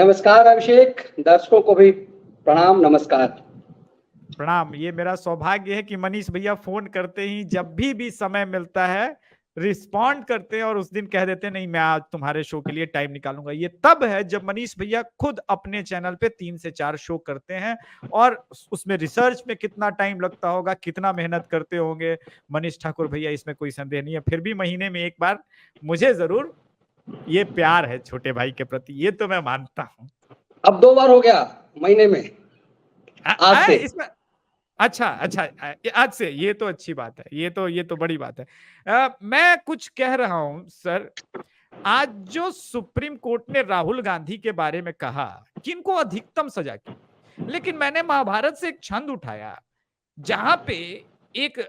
नमस्कार अभिषेक, दर्शकों को भी प्रणाम। नमस्कार। प्रणाम। ये मेरा सौभाग्य है कि मनीष भैया फोन करते ही जब भी समय मिलता है रिस्पॉन्ड करते हैं और उस दिन कह देते हैं नहीं मैं आज तुम्हारे शो के लिए टाइम निकालूंगा। ये तब है जब मनीष भैया खुद अपने चैनल पे 3 से 4 शो करते हैं और उसमें रिसर्च में कितना टाइम लगता होगा, कितना मेहनत करते होंगे मनीष ठाकुर भैया, इसमें कोई संदेह नहीं है। फिर भी महीने में एक बार मुझे जरूर ये प्यार है छोटे भाई के प्रति, ये तो मैं मानता हूँ। अब 2 बार हो गया महीने में आज से। इसमें अच्छा आज से, ये तो अच्छी बात है, ये तो बड़ी बात है। मैं कुछ कह रहा हूं सर, आज जो सुप्रीम कोर्ट ने राहुल गांधी के बारे में कहा कि इनको अधिकतम सजा की, लेकिन मैंने महाभारत से एक छंद उठाया जहां पे एक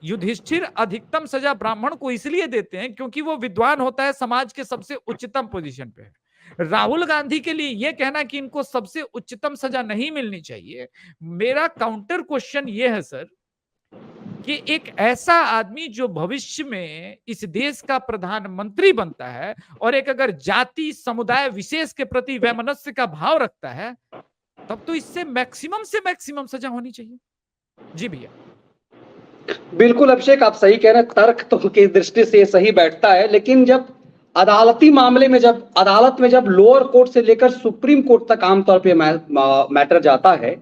युधिष्ठिर अधिकतम सजा ब्राह्मण को इसलिए देते हैं क्योंकि वो विद्वान होता है, समाज के सबसे उच्चतम पोजीशन पे है। राहुल गांधी के लिए यह कहना कि इनको सबसे उच्चतम सजा नहीं मिलनी चाहिए, मेरा काउंटर क्वेश्चन यह है सर कि एक ऐसा आदमी जो भविष्य में इस देश का प्रधानमंत्री बनता है और एक अगर जाति समुदाय विशेष के प्रति वैमनस्य का भाव रखता है, तब तो इससे मैक्सिमम से मैक्सिमम सजा होनी चाहिए। जी भैया। बिल्कुल अभिषेक, आप सही कह रहे हैं। तर्क तो की दृष्टि से सही बैठता है, लेकिन जब अदालती मामले में, जब अदालत में जब लोअर कोर्ट से लेकर सुप्रीम कोर्ट तक आमतौर पे मैटर जाता है,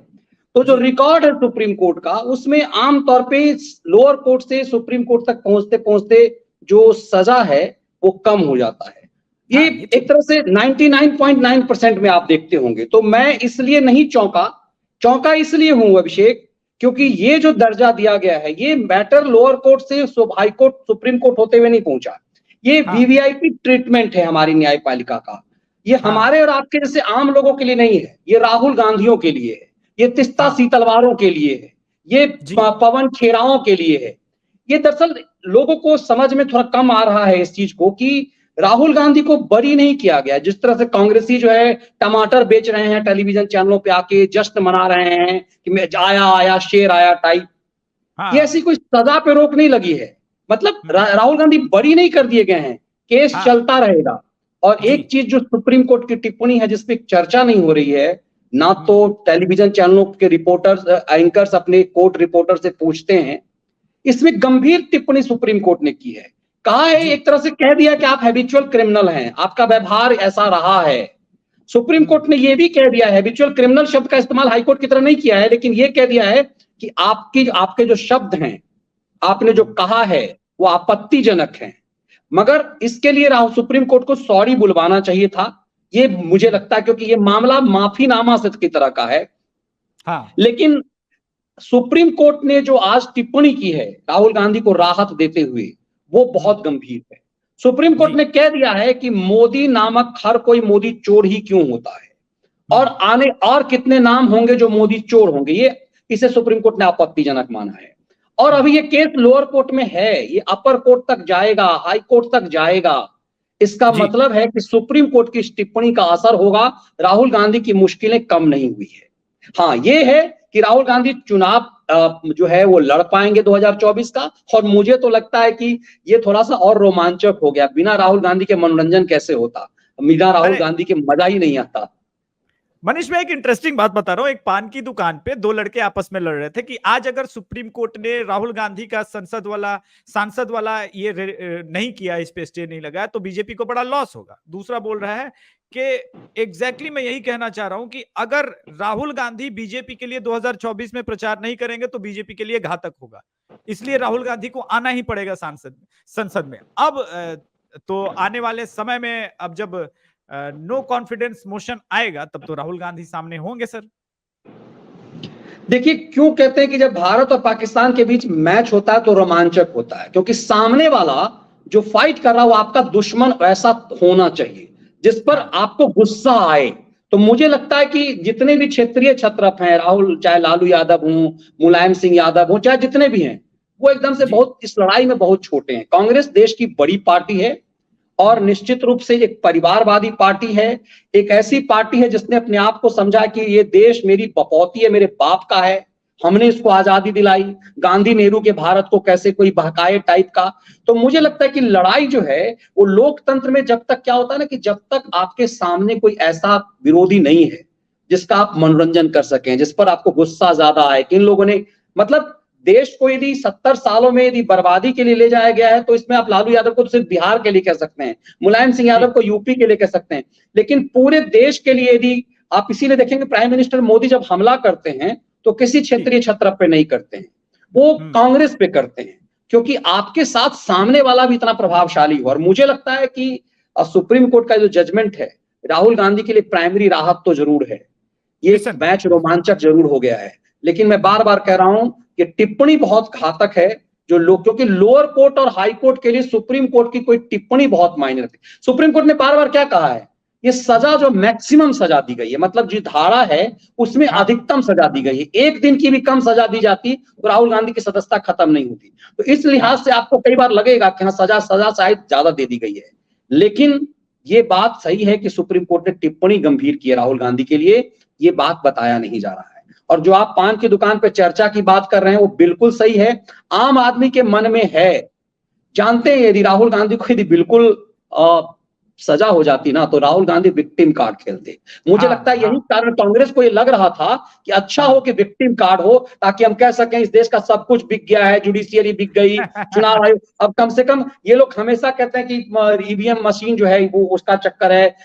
तो जो रिकॉर्ड है सुप्रीम कोर्ट का, उसमें आमतौर पे लोअर कोर्ट से सुप्रीम कोर्ट तक पहुंचते पहुंचते जो सजा है वो कम हो जाता है। ये एक तरह से 99.9% में आप देखते होंगे। तो मैं इसलिए नहीं चौंका इसलिए हूं अभिषेक, क्योंकि ये जो दर्जा दिया गया है ये मैटर लोअर कोर्ट से हाई कोर्ट सुप्रीम कोर्ट होते हुए नहीं पहुंचा। ये वीवीआईपी ट्रीटमेंट है हमारी न्यायपालिका का। ये हमारे और आपके जैसे आम लोगों के लिए नहीं है, ये राहुल गांधियों के लिए है, ये तिस्ता सीतलवारों के लिए है, ये पवन खेराओं के लिए है। ये दरअसल लोगों को समझ में थोड़ा कम आ रहा है इस चीज को कि राहुल गांधी को बरी नहीं किया गया। जिस तरह से कांग्रेसी जो है टमाटर बेच रहे हैं टेलीविजन चैनलों पे आके, जश्न मना रहे हैं कि मैं आया शेर आया टाइप, ये ऐसी कोई सजा पे रोक नहीं लगी है। मतलब राहुल गांधी बरी नहीं कर दिए गए हैं, केस चलता रहेगा। और एक चीज जो सुप्रीम कोर्ट की टिप्पणी है जिसपे चर्चा नहीं हो रही है, ना तो टेलीविजन चैनलों के रिपोर्टर्स एंकर्स अपने कोर्ट रिपोर्टर से पूछते हैं, इसमें गंभीर टिप्पणी सुप्रीम कोर्ट ने की है। कहा है, एक तरह से कह दिया कि आप हैबिचुअल क्रिमिनल हैं, आपका व्यवहार ऐसा रहा है। सुप्रीम कोर्ट ने यह भी कह दिया है, हैबिचुअल क्रिमिनल शब्द का इस्तेमाल हाईकोर्ट की तरह नहीं किया है, लेकिन यह कह दिया है कि आपके जो शब्द हैं, आपने जो कहा है वो आपत्तिजनक है। मगर इसके लिए सुप्रीम कोर्ट को सॉरी बुलवाना चाहिए था, ये मुझे लगता है, क्योंकि ये मामला माफीनामा से की तरह का है। लेकिन सुप्रीम कोर्ट ने जो आज टिप्पणी की है राहुल गांधी को राहत देते हुए, वो बहुत गंभीर है। सुप्रीम कोर्ट ने कह दिया है कि मोदी नामक हर कोई मोदी चोर ही क्यों होता है, और कितने नाम होंगे जो मोदी चोर होंगे, ये इसे सुप्रीम कोर्ट ने आपत्तिजनक माना है। और अभी ये केस लोअर कोर्ट में है, ये अपर कोर्ट तक जाएगा, हाई कोर्ट तक जाएगा। इसका मतलब है कि सुप्रीम कोर्ट की इस टिप्पणी का असर होगा, राहुल गांधी की मुश्किलें कम नहीं हुई है। हाँ, ये है कि राहुल गांधी चुनाव जो है वो लड़ पाएंगे 2024 का, और मुझे तो लगता है कि ये थोड़ा सा और रोमांचक हो गया। बिना राहुल गांधी के मनोरंजन कैसे होता, बिना राहुल गांधी के मजा ही नहीं आता। मनीष, मैं एक इंटरेस्टिंग बात बता रहा हूं। एक पान की दुकान पे 2 लड़के आपस में लड़ रहे थे कि आज अगर सुप्रीम कोर्ट ने राहुल गांधी का सांसद वाला ये नहीं किया, इस पे स्टे नहीं लगाया, तो बीजेपी को बड़ा लॉस होगा। दूसरा बोल रहा है कि एग्जैक्टली मैं यही कहना चाह रहा हूं कि अगर राहुल गांधी बीजेपी के लिए 2024 में प्रचार नहीं करेंगे तो बीजेपी के लिए घातक होगा, इसलिए राहुल गांधी को आना ही पड़ेगा संसद में। अब तो आने वाले समय में अब जब नो कॉन्फिडेंस मोशन आएगा तब तो राहुल गांधी सामने होंगे सर। देखिए, क्यों कहते हैं कि जब भारत और पाकिस्तान के बीच मैच होता है तो रोमांचक होता है, क्योंकि सामने वाला जो फाइट कर रहा है वो आपका दुश्मन ऐसा होना चाहिए जिस पर आपको गुस्सा आए। तो मुझे लगता है कि जितने भी क्षेत्रीय छत्रप हैं, राहुल, चाहे लालू यादव हो, मुलायम सिंह यादव हो, चाहे जितने भी हैं, वो एकदम से बहुत इस लड़ाई में बहुत छोटे हैं। कांग्रेस देश की बड़ी पार्टी है और निश्चित रूप से एक परिवारवादी पार्टी है, एक ऐसी पार्टी है जिसने अपने आप को समझा कि ये देश मेरी बपौती है, मेरे बाप का है, हमने इसको आजादी दिलाई, गांधी नेहरू के भारत को कैसे कोई बहकाए टाइप का। तो मुझे लगता है कि लड़ाई जो है वो लोकतंत्र में जब तक क्या होता है ना, कि जब तक आपके सामने कोई ऐसा विरोधी नहीं है जिसका आप मनोरंजन कर सकें, जिस पर आपको गुस्सा ज्यादा आए, कि इन लोगों ने मतलब देश को यदि 70 सालों में यदि बर्बादी के लिए ले जाया गया है, तो इसमें आप लालू यादव को तो सिर्फ बिहार के लिए कह सकते हैं, मुलायम सिंह यादव को यूपी के लिए कह सकते हैं, लेकिन पूरे देश के लिए यदि आप इसीलिए देखेंगे प्राइम मिनिस्टर मोदी जब हमला करते हैं तो किसी क्षेत्रीय छत्र पे नहीं करते हैं, वो कांग्रेस पे करते हैं, क्योंकि आपके साथ सामने वाला भी इतना प्रभावशाली हो। और मुझे लगता है कि सुप्रीम कोर्ट का जो जजमेंट है राहुल गांधी के लिए प्राइमरी राहत तो जरूर है, ये मैच रोमांचक जरूर हो गया है, लेकिन मैं बार बार कह रहा हूं कि टिप्पणी बहुत घातक है जो लोग, क्योंकि लोअर कोर्ट और हाई कोर्ट के लिए सुप्रीम कोर्ट की कोई टिप्पणी बहुत मायने रखती है। सुप्रीम कोर्ट ने बार बार क्या कहा है, ये सजा जो मैक्सिमम सजा दी गई है, मतलब जो धारा है उसमें अधिकतम सजा दी गई है, एक दिन की भी कम सजा दी जाती तो राहुल गांधी की सदस्यता खत्म नहीं होती। तो इस लिहाज से आपको कई बार लगेगा कि हाँ सजा शायद ज्यादा दे दी गई है, लेकिन ये बात सही है कि सुप्रीम कोर्ट ने टिप्पणी गंभीर की है राहुल गांधी के लिए, ये बात बताया नहीं जा रहा है। और जो आप पान की दुकान पे चर्चा की बात कर रहे हैं वो बिल्कुल सही है, आम आदमी के मन में है, जानते हैं यदि राहुल गांधी को यदि बिल्कुल सजा हो जाती ना तो राहुल गांधी विक्टिम कार्ड खेलते। मुझे लगता है यही कारण कांग्रेस को ये लग रहा था कि अच्छा हो कि विक्टिम कार्ड हो, ताकि हम कह सकें इस देश का सब कुछ बिक गया है, जुडिशियरी बिक गई, चुनाव आयोग, अब कम से कम ये लोग हमेशा कहते हैं कि ईवीएम मशीन जो है वो उसका चक्कर है,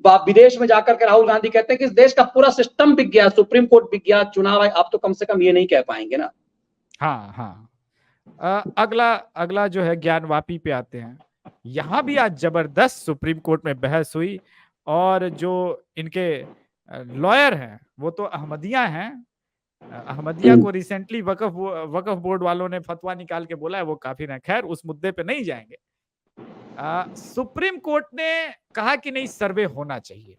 विदेश में जाकर के राहुल गांधी कहते हैं कि इस देश का पूरा सिस्टम बिक गया, सुप्रीम कोर्ट बिक गया, चुनाव आयोग, आप तो कम से कम ये नहीं कह पाएंगे ना। हाँ, अगला जो है ज्ञानवापी पे आते हैं। यहाँ भी आज जबरदस्त सुप्रीम कोर्ट में बहस हुई और जो इनके लॉयर हैं वो तो अहमदिया हैं, अहमदिया को रिसेंटली वक्फ बोर्ड वालों ने फतवा निकाल के बोला है वो काफी ना, खैर उस मुद्दे पे नहीं जाएंगे। सुप्रीम कोर्ट ने कहा कि नहीं सर्वे होना चाहिए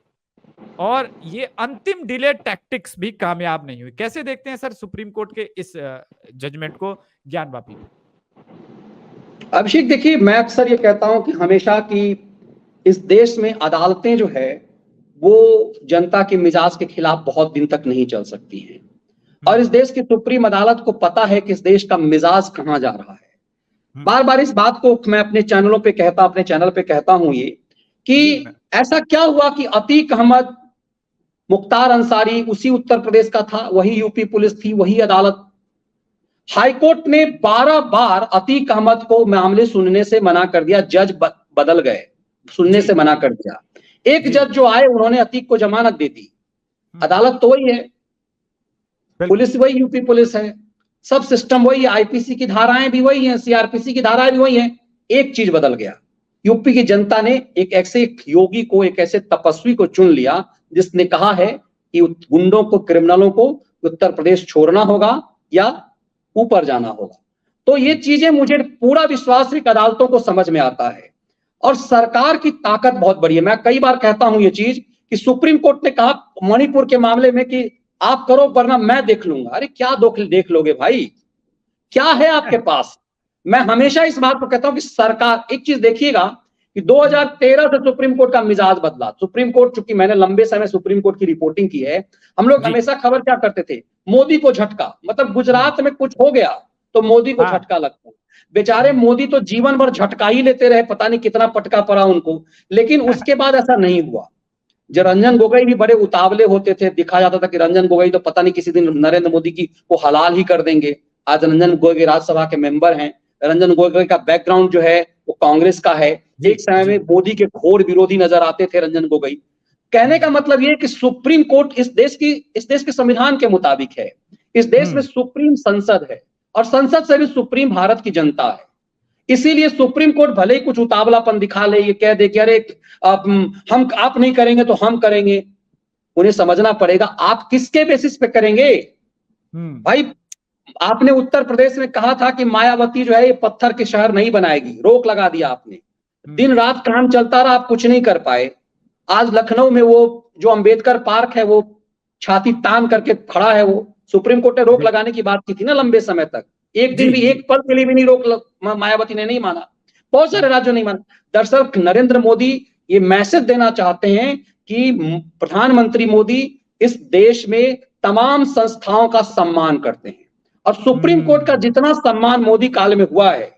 और ये अंतिम डिले टैक्टिक्स भी कामयाब नहीं हुई। कैसे देखते हैं सर सुप्रीम कोर्ट के इस जजमेंट को ज्ञानवापी? अभिषेक देखिए, मैं अक्सर ये कहता हूं कि हमेशा कि इस देश में अदालतें जो है वो जनता के मिजाज के खिलाफ बहुत दिन तक नहीं चल सकती हैं, और इस देश की सुप्रीम अदालत को पता है कि इस देश का मिजाज कहां जा रहा है। बार बार इस बात को मैं अपने चैनल पे कहता हूं ये कि ऐसा क्या हुआ कि अतीक अहमद, मुख्तार अंसारी उसी उत्तर प्रदेश का था, वही यूपी पुलिस थी, वही अदालत, हाईकोर्ट ने 12 बार अतीक अहमद को मामले सुनने से मना कर दिया, जज बदल गए, सुनने से मना कर दिया। एक जज जो आए उन्होंने अतीक को जमानत दे दी। अदालत तो वही है, पुलिस वही यूपी पुलिस है, सब सिस्टम वही है, आईपीसी की धाराएं भी वही हैं, सीआरपीसी की धाराएं भी वही हैं, एक चीज बदल गया, यूपी की जनता ने एक ऐसे योगी को, एक ऐसे तपस्वी को चुन लिया जिसने कहा है कि गुंडों को, क्रिमिनलों को उत्तर प्रदेश छोड़ना होगा या ऊपर जाना होगा। तो ये चीजें मुझे पूरा विश्वास है कि अदालतों को समझ में आता है, और सरकार की ताकत बहुत बड़ी है। मैं कई बार कहता हूं ये चीज कि सुप्रीम कोर्ट ने कहा मणिपुर के मामले में कि आप करो वरना मैं देख लूंगा। अरे क्या देख लोगे भाई, क्या है आपके पास? मैं हमेशा इस बात को कहता हूं कि सरकार, एक चीज देखिएगा कि 2013 से सुप्रीम कोर्ट का मिजाज बदला। सुप्रीम कोर्ट, चूंकि मैंने लंबे समय सुप्रीम कोर्ट की रिपोर्टिंग की है, हम लोग हमेशा खबर क्या करते थे, मोदी को झटका, मतलब गुजरात में कुछ हो गया तो मोदी को झटका लगता। बेचारे मोदी तो जीवन भर झटका ही लेते रहे, पता नहीं कितना पटका पड़ा उनको, लेकिन उसके बाद ऐसा नहीं हुआ। जो रंजन गोगोई भी बड़े उतावले होते थे, दिखा जाता था कि रंजन गोगोई तो पता नहीं किसी दिन नरेंद्र मोदी की वो हलाल ही कर देंगे। आज रंजन गोगोई राज्यसभा के मेंबर हैं, रंजन गोगोई का बैकग्राउंड जो है वो कांग्रेस का है, एक समय में मोदी के घोर विरोधी नजर आते थे रंजन गोगोई। कहने का मतलब ये कि सुप्रीम कोर्ट इस देश के संविधान के मुताबिक है, इस देश में सुप्रीम संसद है, और संसद से भी सुप्रीम भारत की जनता है। इसीलिए सुप्रीम कोर्ट भले ही कुछ उतावलापन दिखा ले, ये कह दे कि अरे आप नहीं करेंगे तो हम करेंगे, उन्हें समझना पड़ेगा आप किसके बेसिस पे करेंगे। भाई आपने उत्तर प्रदेश में कहा था कि मायावती जो है ये पत्थर के शहर नहीं बनाएगी, रोक लगा दिया आपने, दिन रात काम चलता रहा, आप कुछ नहीं कर पाए। आज लखनऊ में वो जो अंबेडकर पार्क है वो छाती तान करके खड़ा है, वो सुप्रीम कोर्ट ने रोक लगाने की बात की थी ना लंबे समय तक, एक दिन भी, एक पल के लिए भी नहीं रोक मायावती ने नहीं माना, बहुत सारे राज्यों नहीं माना। दरअसल नरेंद्र मोदी ये मैसेज देना चाहते हैं कि प्रधानमंत्री मोदी इस देश में तमाम संस्थाओं का सम्मान करते हैं, और सुप्रीम कोर्ट का जितना सम्मान मोदी काल में हुआ है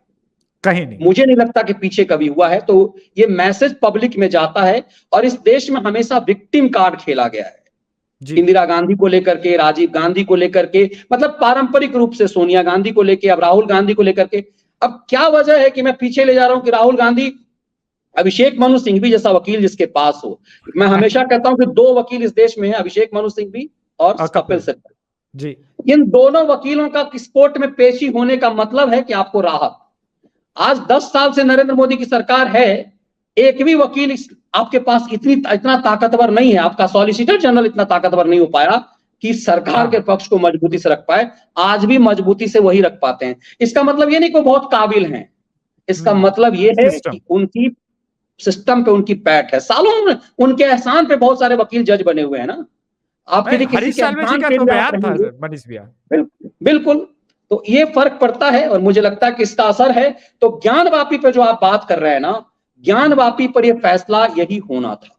कहीं नहीं, मुझे नहीं लगता कि पीछे कभी हुआ है। तो ये मैसेज पब्लिक में जाता है, और इस देश में हमेशा विक्टिम कार्ड खेला गया है, इंदिरा गांधी को लेकर के, राजीव गांधी को लेकर के, मतलब पारंपरिक रूप से सोनिया गांधी को लेकर, अब राहुल गांधी को लेकर के। अब क्या वजह है कि मैं पीछे ले जा रहा हूं कि राहुल गांधी अभिषेक मनु सिंघवी जैसा वकील जिसके पास हो। मैं हमेशा कहता हूं कि दो वकील इस देश में है, अभिषेक मनु सिंघवी और कपिल सिब्बल जी। इन दोनों वकीलों का कोर्ट में पेशी होने का मतलब है कि आपको राहत। आज 10 साल से नरेंद्र मोदी की सरकार है, एक भी वकील आपके पास इतना ताकतवर नहीं है, आपका सॉलिसिटर जनरल इतना ताकतवर नहीं हो पाया कि सरकार के पक्ष को मजबूती से रख पाए। आज भी मजबूती से वही रख पाते हैं। इसका मतलब ये नहीं कि वो बहुत काबिल हैं, इसका मतलब ये है कि उनकी सिस्टम पे उनकी पैठ है। सालों में उनके एहसान पे बहुत सारे वकील जज बने हुए हैं ना। आप किसी के एहसान पे बयान था मनीष भैया, बिल्कुल। तो ये फर्क पड़ता है, और मुझे लगता है कि इसका असर है। तो ज्ञानवापी पे जो आप बात कर रहे हैं ना, ज्ञानवापी पर यह फैसला यही होना था,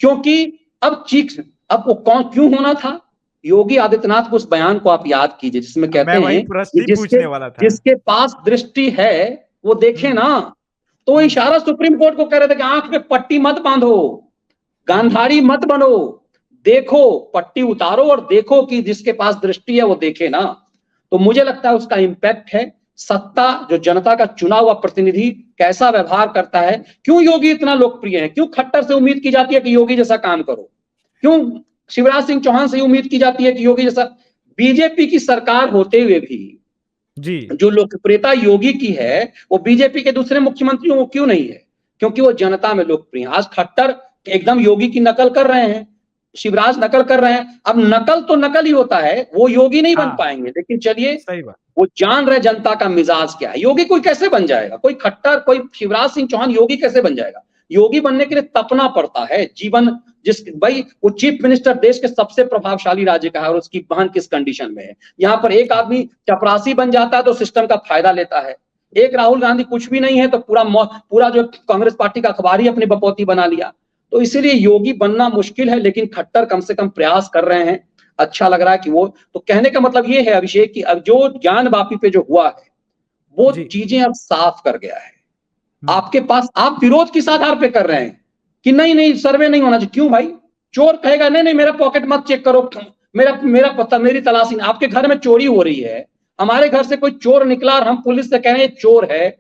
क्योंकि अब वो कौन क्यों होना था? योगी आदित्यनाथ को उस बयान को आप याद कीजिए जिसमें कहते हैं कि जिसके पास दृष्टि है वो देखे ना। तो इशारा सुप्रीम कोर्ट को कह रहे थे कि आंख में पट्टी मत बांधो, गांधारी मत बनो, देखो, पट्टी उतारो और देखो कि जिसके पास दृष्टि है वो देखे ना। तो मुझे लगता है उसका इंपैक्ट है। सत्ता, जो जनता का चुना हुआ प्रतिनिधि कैसा व्यवहार करता है। क्यों योगी इतना लोकप्रिय है? क्यों खट्टर से उम्मीद की जाती है कि योगी जैसा काम करो? क्यों शिवराज सिंह चौहान से उम्मीद की जाती है कि योगी जैसा? बीजेपी की सरकार होते हुए भी जी जो लोकप्रियता योगी की है वो बीजेपी के दूसरे मुख्यमंत्रियों को क्यों नहीं है? क्योंकि वो जनता में लोकप्रिय है। आज खट्टर एकदम योगी की नकल कर रहे हैं, शिवराज नकल कर रहे हैं। अब नकल तो नकल ही होता है, वो योगी नहीं बन पाएंगे, लेकिन चलिए वो जान रहे जनता का मिजाज क्या है। योगी कोई कैसे बन जाएगा? कोई खट्टर, कोई शिवराज सिंह चौहान योगी कैसे बन जाएगा? योगी बनने के लिए तपना पड़ता है। जीवन भाई वो चीफ मिनिस्टर देश के सबसे प्रभावशाली राज्य का है, और उसकी बहन किस कंडीशन में है। यहाँ पर एक आदमी चपरासी बन जाता है तो सिस्टम का फायदा लेता है। एक राहुल गांधी कुछ भी नहीं है तो पूरा जो कांग्रेस पार्टी का अखबार ही अपनी बपौती बना लिया। तो इसीलिए योगी बनना मुश्किल है, लेकिन खट्टर कम से कम प्रयास कर रहे हैं। अच्छा लग रहा है कि वो, तो कहने का मतलब ये है अभिषेक कि अब जो ज्ञानवापी पे जो हुआ है वो चीजें अब साफ कर गया है। आपके पास, आप विरोध किस आधार पे कर रहे हैं कि नहीं सर्वे नहीं होना चाहिए? क्यों भाई? चोर कहेगा नहीं मेरा पॉकेट मत चेक करो, मेरा पता, मेरी तलाशी। आपके घर में चोरी हो रही है, हमारे घर से कोई चोर निकला और हम पुलिस से कह रहे हैं चोर है,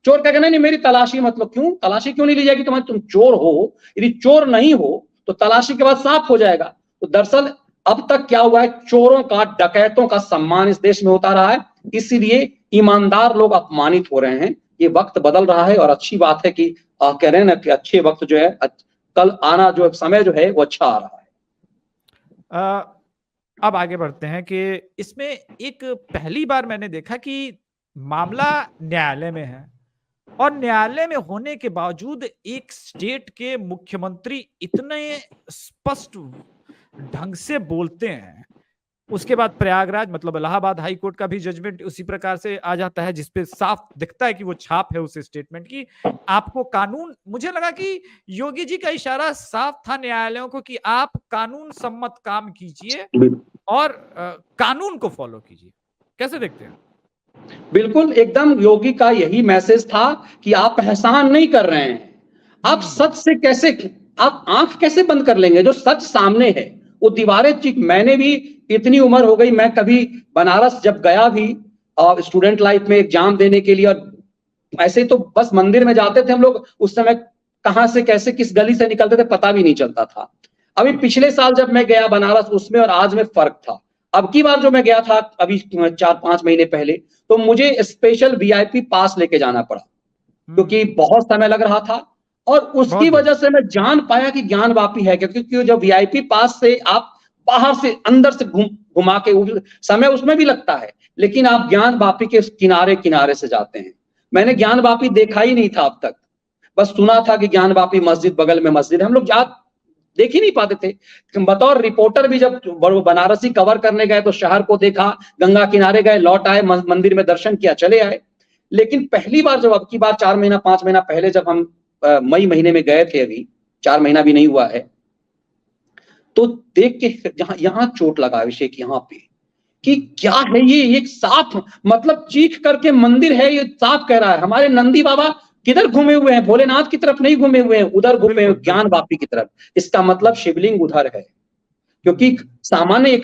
चोर कहेगा नहीं मेरी तलाशी मतलब। क्यों तलाशी क्यों नहीं ली जाएगी? तुम चोर हो, यदि चोर नहीं हो तो तलाशी के बाद साफ हो जाएगा। तो दरअसल अब तक क्या हुआ है, चोरों का, डकैतों का सम्मान इस देश में होता रहा है, इसीलिए ईमानदार लोग अपमानित हो रहे हैं। ये वक्त बदल रहा है, और अच्छी बात है कि कह रहे हैं ना कि अच्छे वक्त जो है, कल आना जो समय जो है वो अच्छा आ रहा है। अब आगे बढ़ते हैं कि इसमें एक पहली बार मैंने देखा कि मामला न्यायालय में है, और न्यायालय में होने के बावजूद एक स्टेट के मुख्यमंत्री इतने स्पष्ट ढंग से बोलते हैं। उसके बाद प्रयागराज, मतलब इलाहाबाद हाई कोर्ट का भी जजमेंट उसी प्रकार से आ जाता है, जिसपे साफ दिखता है कि वो छाप है उस स्टेटमेंट की। आपको कानून, मुझे लगा कि योगी जी का इशारा साफ था न्यायालयों को कि आप कानून सम्मत काम कीजिए और कानून को फॉलो कीजिए। कैसे देखते हैं? बिल्कुल, एकदम योगी का यही मैसेज था कि आप एहसान नहीं कर रहे हैं। आप सच से कैसे, आप आंख कैसे बंद कर लेंगे? जो सच सामने है वो दीवारें मैंने भी इतनी उम्र हो गई, मैं कभी बनारस जब गया भी स्टूडेंट लाइफ में एग्जाम देने के लिए, और ऐसे तो बस मंदिर में जाते थे हम लोग, उस समय कहां से कैसे किस गली से निकलते थे पता भी नहीं चलता था। अभी पिछले साल जब मैं गया बनारस, उसमें और आज में फर्क था। अब की बार जो मैं गया था अभी 4-5 महीने पहले, तो मुझे स्पेशल वीआईपी पास लेके जाना पड़ा, क्योंकि बहुत समय लग रहा था, और उसकी वजह से मैं जान पाया कि ज्ञानवापी है। क्योंकि जब वीआईपी पास से आप बाहर से अंदर से घुमा के, समय उसमें भी लगता है, लेकिन आप ज्ञानवापी के किनारे किनारे से जाते हैं। मैंने ज्ञानवापी देखा ही नहीं था अब तक, बस सुना था कि ज्ञानवापी मस्जिद, बगल में मस्जिद है, हम लोग देख ही नहीं पाते थे। बतौर रिपोर्टर भी जब बनारसी कवर करने गए तो शहर को देखा, गंगा किनारे गए, लौट आए, मंदिर में दर्शन किया, चले आए। लेकिन पहली बार जब, अब की बार 4 महीना 5 महीना पहले जब हम मई महीने में गए थे, अभी 4 महीना भी नहीं हुआ है, तो देख के जहां यहाँ चोट लगा अभिषेक यहाँ पे कि क्या है ये एक साफ, मतलब चीख करके मंदिर है ये साफ कह रहा है। हमारे नंदी बाबा किधर घूमे हुए हैं, भोलेनाथ की तरफ नहीं घूमे हुए हैं, उधर घूमे हुए ज्ञान वापी की तरफ। इसका मतलब शिवलिंग उधर है, क्योंकि एक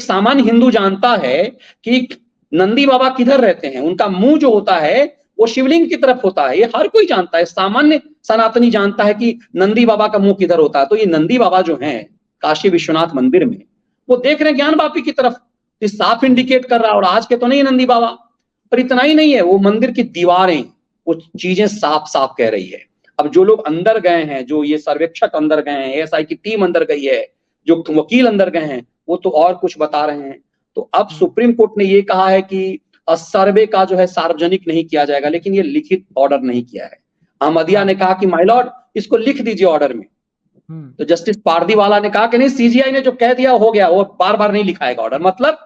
सामान्य हिंदू जानता है कि नंदी बाबा किधर रहते हैं, उनका मुंह जो होता है वो शिवलिंग की तरफ होता है। ये हर कोई जानता है, सामान्य सनातनी जानता है कि नंदी बाबा का मुंह किधर होता है। तो ये नंदी बाबा जो हैं काशी विश्वनाथ मंदिर में, वो देख रहे हैं ज्ञान वापी की तरफ, इस साफ इंडिकेट कर रहा है। और आज के तो नहीं नंदी बाबा, पर इतना ही नहीं है, वो मंदिर की दीवारें, वो चीजें साफ साफ कह रही है। अब जो लोग अंदर गए हैं, जो ये सर्वेक्षक अंदर गए हैं, एएसआई की टीम अंदर गई है, जो वकील अंदर गए हैं, वो तो और कुछ बता रहे हैं। तो अब सुप्रीम कोर्ट ने ये कहा है कि सर्वे का जो है सार्वजनिक नहीं किया जाएगा, लेकिन ये लिखित ऑर्डर नहीं किया है। अहमदिया ने कहा कि माय लॉर्ड इसको लिख दीजिए ऑर्डर में। तो जस्टिस पारदीवाला ने कहा कि नहीं, सीजीआई ने जो कह दिया हो गया, वो बार बार नहीं लिखाएगा ऑर्डर। मतलब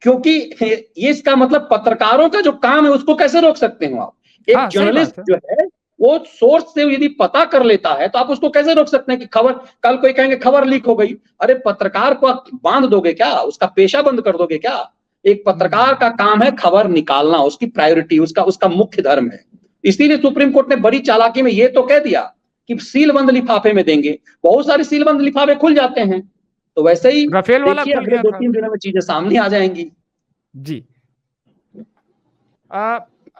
क्योंकि ये इसका मतलब पत्रकारों का जो काम है उसको कैसे रोक सकते हो आप? एक जर्नलिस्ट जो है वो सोर्स से यदि पता कर लेता है तो आप उसको कैसे रोक सकते हैं कि खबर, कल कोई कहेंगे खबर लीक हो गई, अरे पत्रकार को आप बांध दोगे क्या? उसका पेशा बंद कर दोगे क्या? एक पत्रकार का काम है खबर निकालना, उसकी प्रायोरिटी, उसका मुख्य धर्म है। इसीलिए सुप्रीम कोर्ट ने बड़ी चालाकी में ये तो कह दिया कि सीलबंद लिफाफे में देंगे। बहुत सारे सीलबंद लिफाफे खुल जाते हैं, तो वैसे ही राफेल वाला खुल अगले 2-3 दिनों में चीजें सामने आ जाएंगी। जी।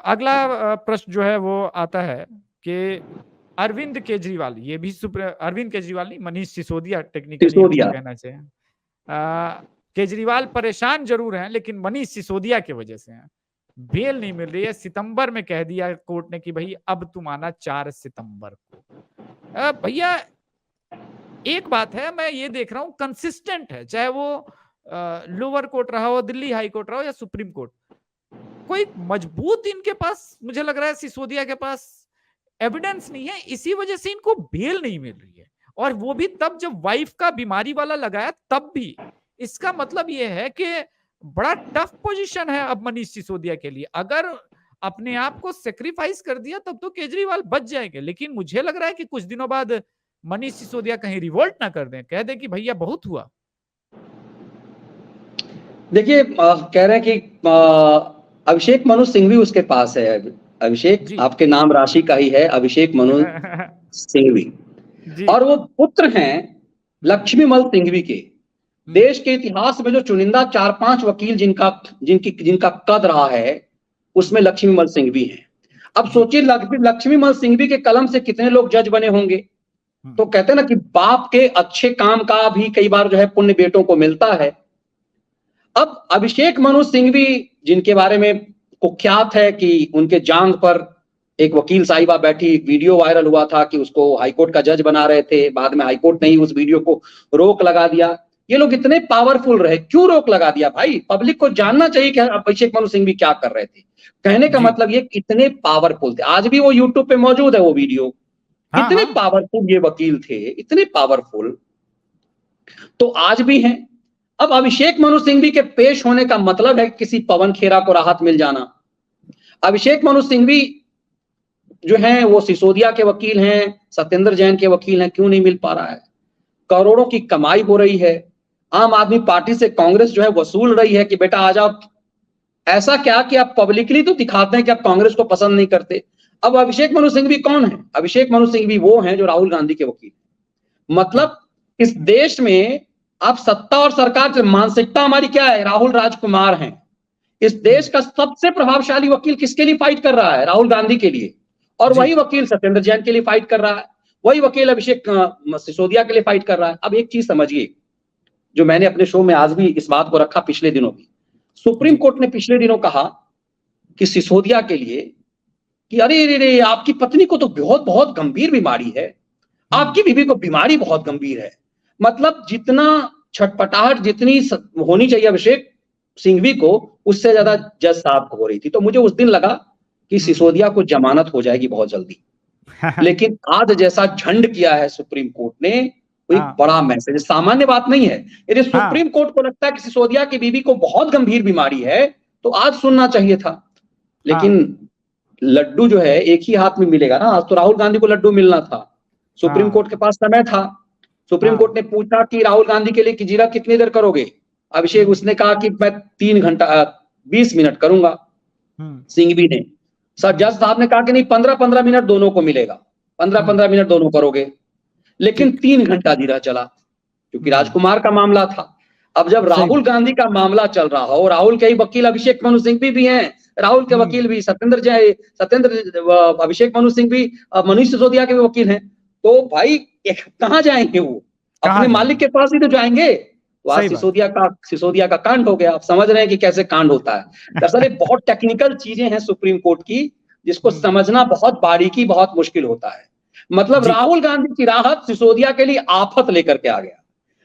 अगला प्रश्न जो है वो आता है कि अरविंद केजरीवाल, ये भी अरविंद केजरीवाल नहीं, मनीष सिसोदिया टेक्निकली कहना चाहिए। केजरीवाल परेशान जरूर हैं, लेकिन मनीष सिसोदिया की वजह से हैं। बेल नहीं मिल रही है। सितंबर में कह दिया कोर्ट ने कि भाई अब तुम आना 4 सितंबर को। भैया एक बात है, मैं ये देख रहा हूं कंसिस्टेंट है, चाहे वो लोअर कोर्ट रहा हो, दिल्ली हाई कोर्ट रहा हो या सुप्रीम कोर्ट, कोई मजबूत इनके पास, मुझे लग रहा है सिसोदिया के पास एविडेंस नहीं है। इसी वजह से इनको बेल नहीं मिल रही है, और वो भी तब जब वाइफ का बीमारी वाला लगाया तब भी। इसका मतलब ये है कि बड़ा टफ पोजीशन है अब मनीष सिसोदिया के लिए। अगर अपने आप को सेक्रीफाइस कर दिया तब तो केजरीवाल बच जाएंगे, लेकिन मुझे लग रहा है कि कुछ दिनों बाद मनीष सिसोदिया कहीं रिवोल्ट ना कर दें, कह दें कि भैया बहुत हुआ। देखिए कह रहे हैं कि अभिषेक मनु सिंघवी उसके पास है। अभिषेक आपके नाम राशि का ही है, अभिषेक मनु सिंघवी, और वो पुत्र हैं लक्ष्मीमल सिंघवी के। देश के इतिहास में जो चुनिंदा 4-5 वकील जिनका कद रहा है, उसमें लक्ष्मीमल सिंघवी हैं। अब सोचिए लक्ष्मीमल सिंघवी के कलम से कितने लोग जज बने होंगे। तो कहते हैं ना कि बाप के अच्छे काम का भी कई बार जो है पुण्य बेटों को मिलता है। अब अभिषेक मनु सिंघवी, जिनके बारे में कुख्यात है कि उनके जांग पर एक वकील साहिबा बैठी, वीडियो वायरल हुआ था कि उसको हाईकोर्ट का जज बना रहे थे, बाद में हाईकोर्ट ने ही उस वीडियो को रोक लगा दिया। ये लोग इतने पावरफुल रहे, क्यों रोक लगा दिया भाई? पब्लिक को जानना चाहिए कि अभिषेक मनु सिंघवी क्या कर रहे थे। कहने का मतलब ये इतने पावरफुल थे। आज भी वो यूट्यूब पे मौजूद है वो वीडियो। इतने पावरफुल ये वकील थे, इतने पावरफुल, तो आज भी हैं। अब अभिषेक मनु सिंघवी के पेश होने का मतलब है किसी पवन खेरा को राहत मिल जाना। अभिषेक मनु सिंघवी जो हैं वो सिसोदिया के वकील हैं, सत्येंद्र जैन के वकील हैं, क्यों नहीं मिल पा रहा है? करोड़ों की कमाई हो रही है। आम आदमी पार्टी से कांग्रेस जो है वसूल रही है कि बेटा आ जाओ। ऐसा क्या कि आप पब्लिकली तो दिखाते हैं कि आप कांग्रेस को पसंद नहीं करते। अब अभिषेक मनु सिंघवी कौन है? अभिषेक मनु सिंघवी वो हैं जो राहुल गांधी के वकील। मतलब इस देश में आप सत्ता और सरकार से मानसिकता हमारी क्या है? राहुल राजकुमार हैं। इस देश का सबसे प्रभावशाली वकील किसके लिए फाइट कर रहा है? राहुल गांधी के लिए। और वही वकील सत्येंद्र जैन के लिए फाइट कर रहा है, वही वकील अभिषेक सिसोदिया के लिए फाइट कर रहा है। अब एक चीज समझिए, जो मैंने अपने शो में आज भी इस बात को रखा, पिछले दिनों भी सुप्रीम कोर्ट ने पिछले दिनों कहा कि सिसोदिया के लिए कि अरे आपकी पत्नी को तो बहुत गंभीर बीमारी है, आपकी बीवी को बीमारी बहुत गंभीर है। मतलब जितना छटपटाहट जितनी होनी चाहिए अभिषेक सिंघवी को, उससे ज्यादा जज साहब को हो रही थी। तो मुझे उस दिन लगा कि सिसोदिया को जमानत हो जाएगी बहुत जल्दी। लेकिन आज जैसा झंड किया है सुप्रीम कोर्ट ने, वो एक बड़ा मैसेज, सामान्य बात नहीं है। यदि सुप्रीम कोर्ट को लगता है कि सिसोदिया की बीवी को बहुत गंभीर बीमारी है तो आज सुनना चाहिए था। लेकिन लड्डू जो है एक ही हाथ में मिलेगा ना। आज तो राहुल गांधी को लड्डू मिलना था, सुप्रीम कोर्ट के पास समय था। सुप्रीम हाँ। कोर्ट ने पूछा कि राहुल गांधी के लिए किजिरा कितनी देर करोगे? अभिषेक उसने कहा कि मैं 3 घंटा 20 मिनट करूंगा। सिंघवी ने जज साहब ने कहा कि नहीं 15-15 मिनट दोनों को मिलेगा, 15-15 मिनट दोनों करोगे। लेकिन 3 घंटा धीरा चला क्योंकि राजकुमार का मामला था। अब जब राहुल गांधी का मामला चल रहा हो, राहुल के ही वकील अभिषेक मनु सिंघवी भी हैं, राहुल के वकील भी सत्येंद्र अभिषेक मनु सिंघवी मनीष सिसोदिया के भी वकील हैं, तो भाई कहां जाएंगे वो? अपने मालिक के पास ही तो जाएंगे। तो आज सिसोदिया का कांड हो गया। आप समझ रहे हैं कि कैसे कांड होता है। दरअसल ये बहुत टेक्निकल चीजें हैं सुप्रीम कोर्ट की, जिसको समझना बहुत बारीकी, बहुत मुश्किल होता है। मतलब राहुल गांधी की राहत सिसोदिया के लिए आफत लेकर के आ गया।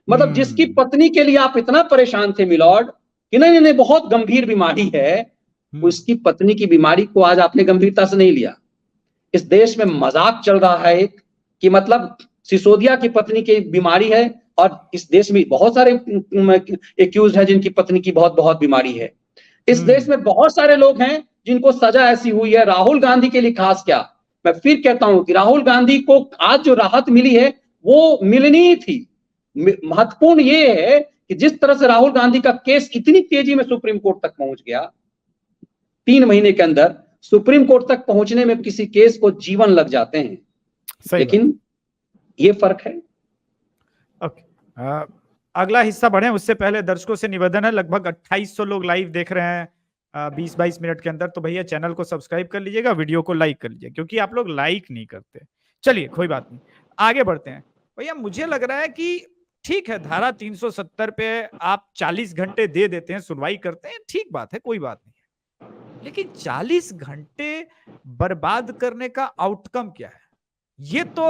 मतलब जिसकी पत्नी के लिए आप इतना परेशान थे मिलॉर्ड कि नहीं नहीं बहुत गंभीर बीमारी है, उसकी पत्नी की बीमारी को आज आपने गंभीरता से नहीं लिया। इस देश में मजाक चल रहा है एक कि मतलब सिसोदिया की पत्नी की बीमारी है, और इस देश में बहुत सारे एक्यूज है जिनकी पत्नी की बहुत बहुत बीमारी है। इस देश में बहुत सारे लोग हैं जिनको सजा ऐसी हुई है। राहुल गांधी के लिए खास क्या, मैं फिर कहता हूं कि राहुल गांधी को आज जो राहत मिली है वो मिलनी थी। महत्वपूर्ण ये है कि जिस तरह से राहुल गांधी का केस इतनी तेजी में सुप्रीम कोर्ट तक पहुंच गया, 3 महीने के अंदर सुप्रीम कोर्ट तक पहुंचने में किसी केस को जीवन लग जाते हैं, लेकिन ये फर्क है। ओके, अगला हिस्सा बढ़े उससे पहले दर्शकों से निवेदन है, लगभग 2800 लोग लाइव देख रहे हैं 20-22 मिनट के अंदर, तो भैया चैनल को सब्सक्राइब कर लीजिएगा, वीडियो को लाइक कर लीजिएगा, क्योंकि आप लोग लाइक नहीं करते। चलिए कोई बात नहीं, आगे बढ़ते हैं। भैया मुझे लग रहा है कि ठीक है, धारा 370 पे आप 40 घंटे दे देते हैं, सुनवाई करते हैं, ठीक बात है, कोई बात नहीं, लेकिन 40 घंटे बर्बाद करने का आउटकम क्या है? ये तो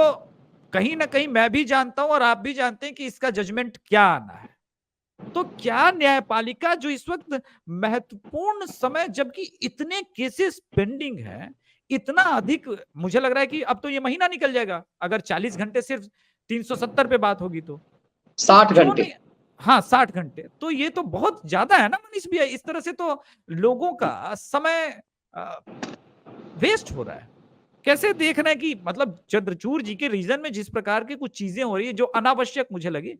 कहीं ना कहीं मैं भी जानता हूं और आप भी जानते हैं कि इसका जजमेंट क्या आना है। तो क्या न्यायपालिका जो इस वक्त महत्वपूर्ण समय, जबकि इतने केसेस पेंडिंग है, इतना अधिक, मुझे लग रहा है कि अब तो ये महीना निकल जाएगा अगर 40 घंटे सिर्फ 370 पे बात होगी तो 60 घंटे। हाँ 60 घंटे, तो ये तो बहुत ज्यादा है ना मनीष भैया। इस तरह से तो लोगों का समय वेस्ट हो रहा है। कैसे देख रहे हैं कि मतलब चंद्रचूड़ जी के रीजन में जिस प्रकार की कुछ चीजें हो रही है जो अनावश्यक मुझे लगी,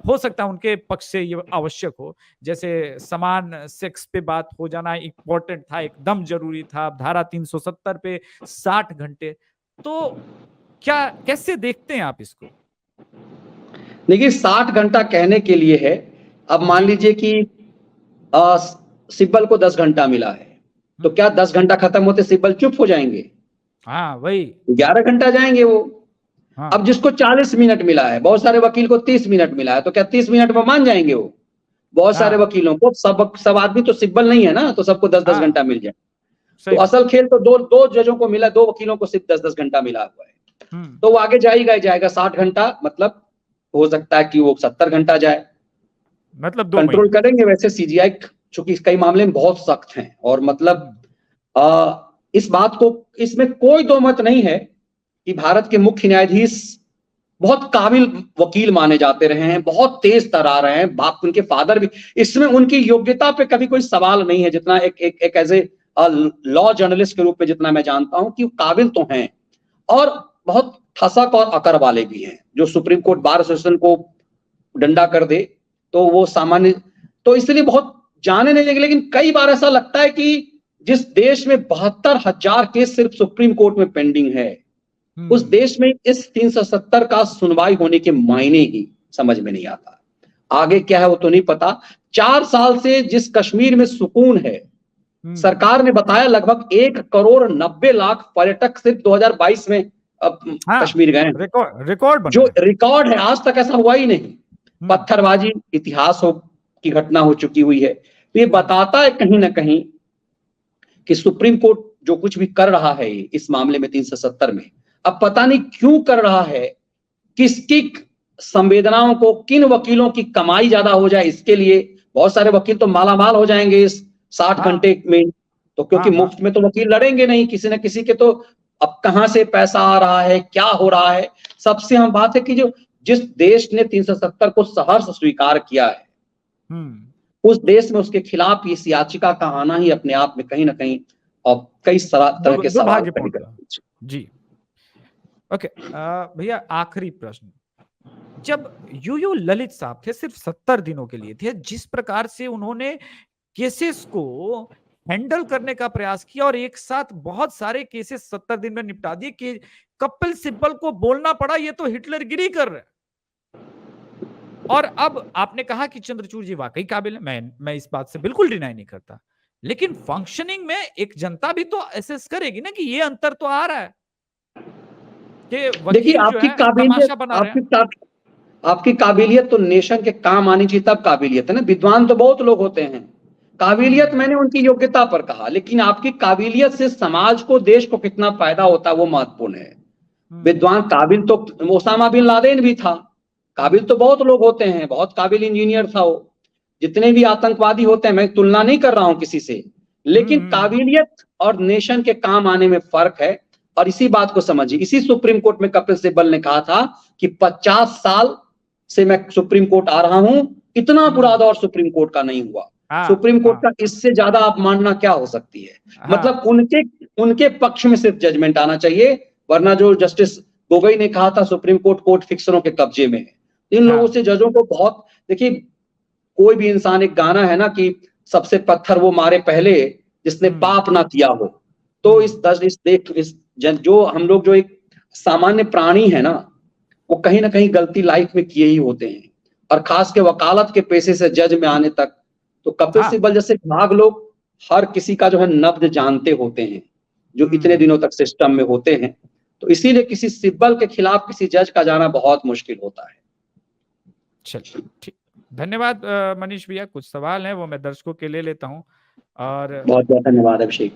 हो सकता है उनके पक्ष से ये आवश्यक हो, जैसे समान सेक्स पे बात हो जाना इंपॉर्टेंट था, एकदम जरूरी था, धारा 370 पे 60 घंटे, तो क्या कैसे देखते हैं आप इसको? देखिए 60 घंटा कहने के लिए है, अब मान लीजिए कि सिब्बल को 10 घंटा मिला है, तो क्या 10 घंटा खत्म होते सिब्बल चुप हो जाएंगे? हाँ वही 11 घंटा जाएंगे वो। हाँ। अब जिसको 40 मिनट मिला है, बहुत सारे वकील को 30 मिनट मिला है, तो क्या 30 मिनट में मान जाएंगे वो? बहुत सारे वकीलों को, सब आदमी तो सिब्बल नहीं है ना, तो सबको 10-10 घंटा मिल जाए। तो असल खेल तो दो जजों को मिला, 2 वकीलों को सिर्फ 10-10 घंटा मिला हुआ है, तो वो आगे जाएगा 60 घंटा, मतलब हो सकता है कि वो 70 घंटा जाए, मतलब कंट्रोल करेंगे। वैसे सीजीआई चूंकि कई मामले में बहुत सख्त हैं, और मतलब इस बात को, इसमें कोई दो मत नहीं है कि भारत के मुख्य न्यायाधीश बहुत काबिल वकील माने जाते रहे हैं, बहुत तेज तरार रहे हैं, बाप उनके फादर भी, इसमें उनकी योग्यता पे कभी कोई सवाल नहीं है, जितना एक एज ए लॉ जर्नलिस्ट के रूप में जितना मैं जानता हूं कि काबिल तो हैं, और बहुत ठसक और अकड़ वाले भी हैं। जो सुप्रीम कोर्ट बार एसोसिएशन को डंडा कर दे तो वो सामान्य, तो इसलिए बहुत जाने नहीं लगे। लेकिन कई बार ऐसा लगता है कि जिस देश में 72,000 केस सिर्फ सुप्रीम कोर्ट में पेंडिंग है, उस देश में इस 370 का सुनवाई होने के मायने ही समझ में नहीं आता। आगे क्या है वो तो नहीं पता। 4 साल से जिस कश्मीर में सुकून है, सरकार ने बताया लगभग 1,90,00,000 पर्यटक सिर्फ 2022 में कश्मीर गए। रिकॉर्ड जो रिकॉर्ड है, आज तक ऐसा हुआ ही नहीं। पत्थरबाजी इतिहास की घटना हो चुकी हुई है। तो ये बताता है कहीं ना कहीं कि सुप्रीम कोर्ट जो कुछ भी कर रहा है इस मामले में 370 में, अब पता नहीं क्यों कर रहा है, किसकी संवेदनाओं को, किन वकीलों की कमाई ज्यादा हो जाए, इसके लिए बहुत सारे वकील तो मालामाल हो जाएंगे इस 60 घंटे में, तो क्योंकि मुफ्त में तो वकील लड़ेंगे नहीं, किसी न किसी के तो अब कहां से पैसा आ रहा है, क्या हो रहा है। सबसे अहम बात है कि जो जिस देश ने 370 को सहर्ष स्वीकार किया है, उस देश में उसके खिलाफ इस याचिका का आना ही अपने आप में कहीं ना कहीं और कई तरह के सवाल। जी ओके भैया, आखिरी प्रश्न, जब यूयू ललित साहब थे सिर्फ 70 दिनों के लिए थे, जिस प्रकार से उन्होंने केसेस को हैंडल करने का प्रयास किया और एक साथ बहुत सारे केसेस 70 दिन में निपटा दिए कि कपिल सिब्बल को बोलना पड़ा ये तो हिटलरगिरी कर रहे हैं। और अब आपने कहा कि चंद्रचूड़ जी वाकई काबिल है, मैं इस बात से बिल्कुल डिनाई नहीं करता, लेकिन फंक्शनिंग में एक जनता भी तो असेस करेगी ना कि ये अंतर तो आ रहा है कि देखिए, वकील जो है तमाशा बना रहे हैं। आपकी काबिलियत तो नेशन के काम आनी चाहिए, तब काबिलियत है ना। विद्वान तो बहुत लोग होते हैं, काबिलियत मैंने उनकी योग्यता पर कहा, लेकिन आपकी काबिलियत से समाज को, देश को कितना फायदा होता है वो महत्वपूर्ण है। विद्वान काबिल तो ओसामा बिन लादेन भी था, काबिल तो बहुत लोग होते हैं, बहुत काबिल इंजीनियर था वो। जितने भी आतंकवादी होते हैं, मैं तुलना नहीं कर रहा हूं किसी से, लेकिन काबिलियत और नेशन के काम आने में फर्क है। और इसी बात को समझिए, इसी सुप्रीम कोर्ट में कपिल सिब्बल ने कहा था कि 50 साल से मैं सुप्रीम कोर्ट आ रहा हूं, इतना बुरा दौर सुप्रीम कोर्ट का नहीं हुआ। सुप्रीम कोर्ट का इससे ज्यादा अपमानना क्या हो सकती है? मतलब उनके पक्ष में सिर्फ जजमेंट आना चाहिए, वरना जो जस्टिस गोगोई ने कहा था सुप्रीम कोर्ट फिक्सरों के कब्जे में है। इन लोगों से जजों को बहुत, देखिए कोई भी इंसान, एक गाना है ना कि सबसे पत्थर वो मारे पहले जिसने पाप ना किया हो। तो जो हम लोग जो एक सामान्य प्राणी है ना, वो कहीं ना कहीं गलती लाइफ में किए ही होते हैं, और खास के वकालत के पेशे से जज में आने तक। तो कपिल सिब्बल जैसे भाग लोग हर किसी का जो है नब्ज जानते होते हैं, जो इतने दिनों तक सिस्टम में होते हैं। तो इसीलिए किसी सिब्बल के खिलाफ किसी जज का जाना बहुत मुश्किल होता है। चलिए ठीक, धन्यवाद मनीष भैया। कुछ सवाल हैं वो मैं दर्शकों के ले लेता हूं। और बहुत बहुत धन्यवाद अभिषेक।